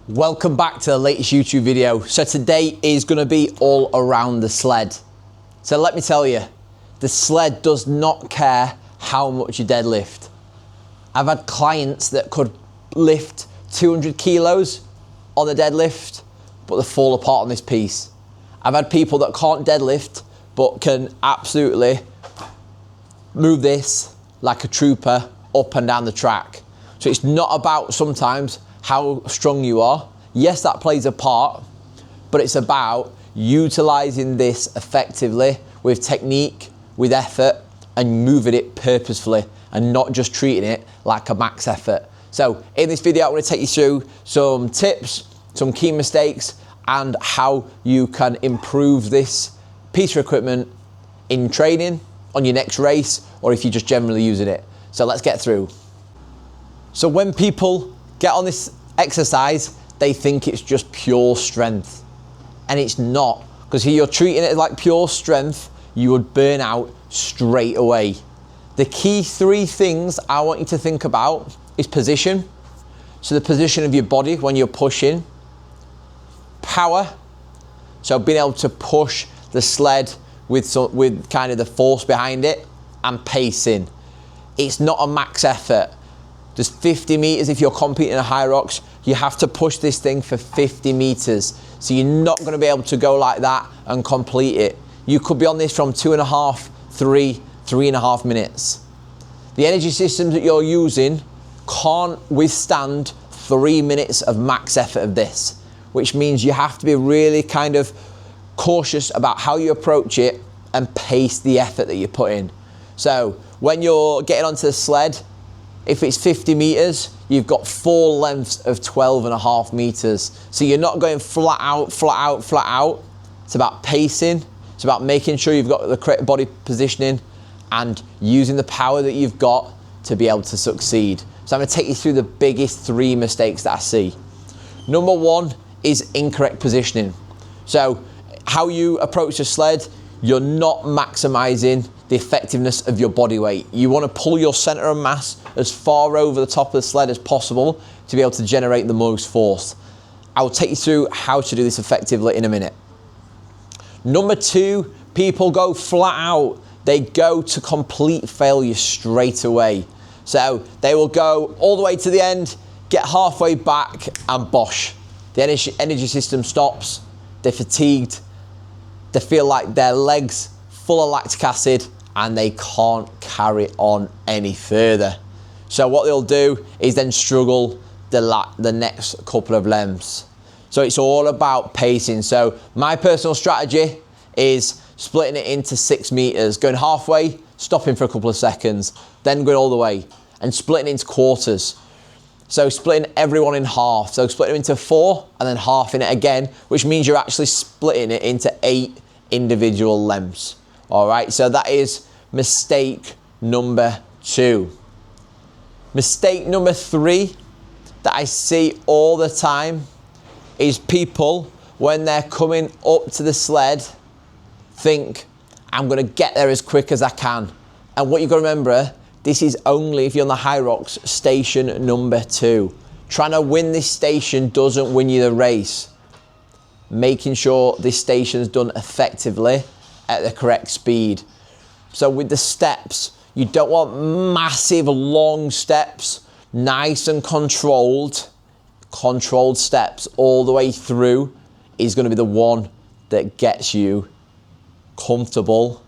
Welcome back to the latest YouTube video. So today is going to be all around the sled. So let me tell you, the sled does not care how much you deadlift. I've had clients that could lift 200 kilos on the deadlift, but they fall apart on this piece. I've had people that can't deadlift, but can absolutely move this like a trooper up and down the track. So it's not about sometimes how strong you are. Yes, that plays a part, but it's about utilizing this effectively with technique, with effort, and moving it purposefully and not just treating it like a max effort. So in this video, I'm going to take you through some tips, some key mistakes, and how you can improve this piece of equipment in training, on your next race, or if you're just generally using it. So let's get through. So when people get on this exercise, they think it's just pure strength, and it's not, because if you're treating it like pure strength, you would burn out straight away. The key three things I want you to think about is position. So the position of your body when you're pushing, power, so being able to push the sled with kind of the force behind it, and pacing. It's not a max effort. There's 50 meters. If you're competing in a HYROX, you have to push this thing for 50 meters. So you're not going to be able to go like that and complete it. You could be on this from 2.5, 3.5 minutes. The energy systems that you're using can't withstand 3 minutes of max effort of this, which means you have to be really kind of cautious about how you approach it and pace the effort that you put in. So when you're getting onto the sled, if it's 50 meters, you've got 4 lengths of 12.5 meters. So you're not going flat out, flat out, flat out. It's about pacing. It's about making sure you've got the correct body positioning and using the power that you've got to be able to succeed. So I'm going to take you through the biggest 3 mistakes that I see. Number 1 is incorrect positioning. So how you approach the sled, you're not maximizing the effectiveness of your body weight. You want to pull your center of mass as far over the top of the sled as possible to be able to generate the most force. I will take you through how to do this effectively in a minute. Number 2, people go flat out. They go to complete failure straight away. So they will go all the way to the end, get halfway back, and bosh. The energy system stops. They're fatigued. They feel like their legs full of lactic acid and they can't carry on any further. So what they'll do is then struggle the next couple of lengths. So it's all about pacing. So my personal strategy is splitting it into 6 meters, going halfway, stopping for a couple of seconds, then going all the way, and splitting into quarters. So splitting everyone in half. So splitting into 4 and then half in it again, which means you're actually splitting it into 8 individual lengths. All right, so that is mistake number 2. Mistake number 3 that I see all the time is people, when they're coming up to the sled, think, I'm gonna get there as quick as I can. And what you've got to remember, this is only if you're on the HYROX station number 2. Trying to win this station doesn't win you the race. Making sure this station is done effectively at the correct speed. So with the steps, you don't want massive long steps. Nice and controlled steps all the way through is going to be the one that gets you comfortable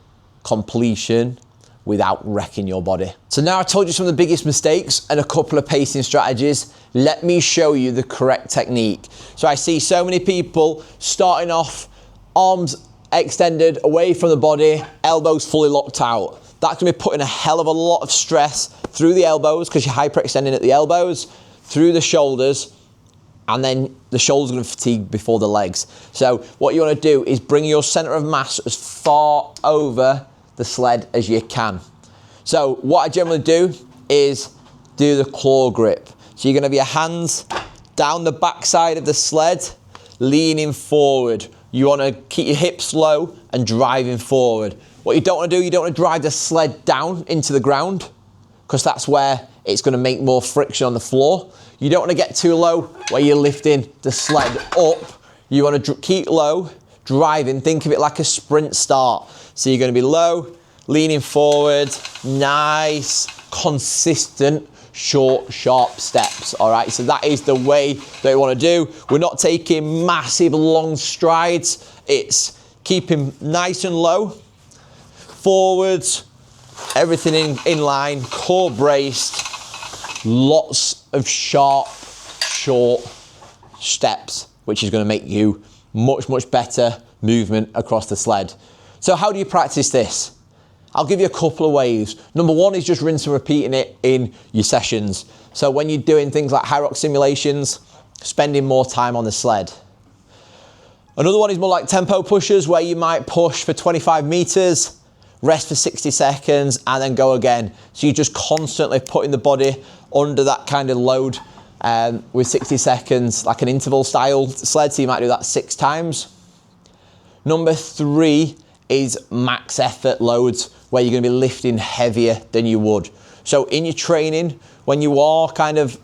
completion without wrecking your body. So now I told you some of the biggest mistakes and a couple of pacing strategies. Let me show you the correct technique. So I see so many people starting off, arms extended away from the body, elbows fully locked out. That's gonna be putting a hell of a lot of stress through the elbows because you're hyperextending at the elbows, through the shoulders, and then the shoulders are gonna fatigue before the legs. So what you wanna do is bring your center of mass as far over the sled as you can. So what I generally do is do the claw grip. So you're gonna have your hands down the back side of the sled, leaning forward. You wanna keep your hips low and driving forward. What you don't wanna do, you don't wanna drive the sled down into the ground because that's where it's gonna make more friction on the floor. You don't want to get too low where you're lifting the sled up. You want to keep low, driving. Think of it like a sprint start. So you're going to be low, leaning forward, nice, consistent, short, sharp steps. All right, so that is the way that we want to do. We're not taking massive, long strides. It's keeping nice and low, forwards, everything in line, core braced, lots of sharp, short steps, which is going to make you much better movement across the sled. So how do you practice this? I'll give you a couple of ways. Number one is just rinse and repeating it in your sessions. So when you're doing things like HYROX simulations, spending more time on the sled. Another one is more like tempo pushes, where you might push for 25 meters, rest for 60 seconds, and then go again. So you're just constantly putting the body under that kind of load with 60 seconds, like an interval style sled. So you might do that 6 times. Number 3 is max effort loads, where you're going to be lifting heavier than you would. So in your training, when you are kind of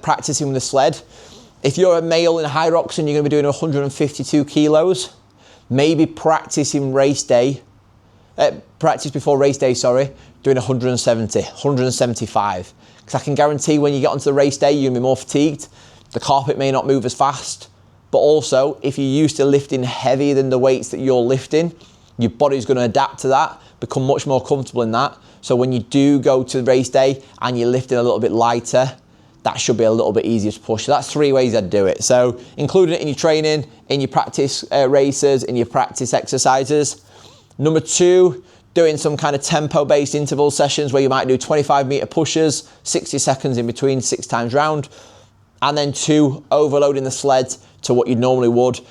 practicing with the sled, if you're a male in HYROX and you're going to be doing 152 kilos, maybe practice before race day, doing 170, 175. Because I can guarantee when you get onto the race day, you're going to be more fatigued. The carpet may not move as fast, but also if you're used to lifting heavier than the weights that you're lifting, your body's going to adapt to that, become much more comfortable in that. So when you do go to the race day and you're lifting a little bit lighter, that should be a little bit easier to push. So that's 3 ways I'd do it. So including it in your training, in your practice races, in your practice exercises. Number 2, doing some kind of tempo-based interval sessions where you might do 25-meter pushes, 60 seconds in between, 6 times round. And then 2, overloading the sled to what you normally would,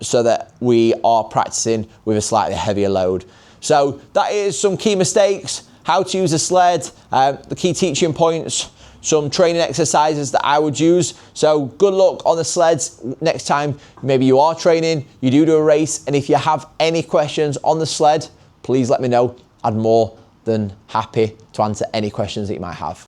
so that we are practicing with a slightly heavier load. So that is some key mistakes, how to use a sled, the key teaching points, some training exercises that I would use. So good luck on the sleds next time maybe you are training, you do a race, and if you have any questions on the sled, please let me know. I'm more than happy to answer any questions that you might have.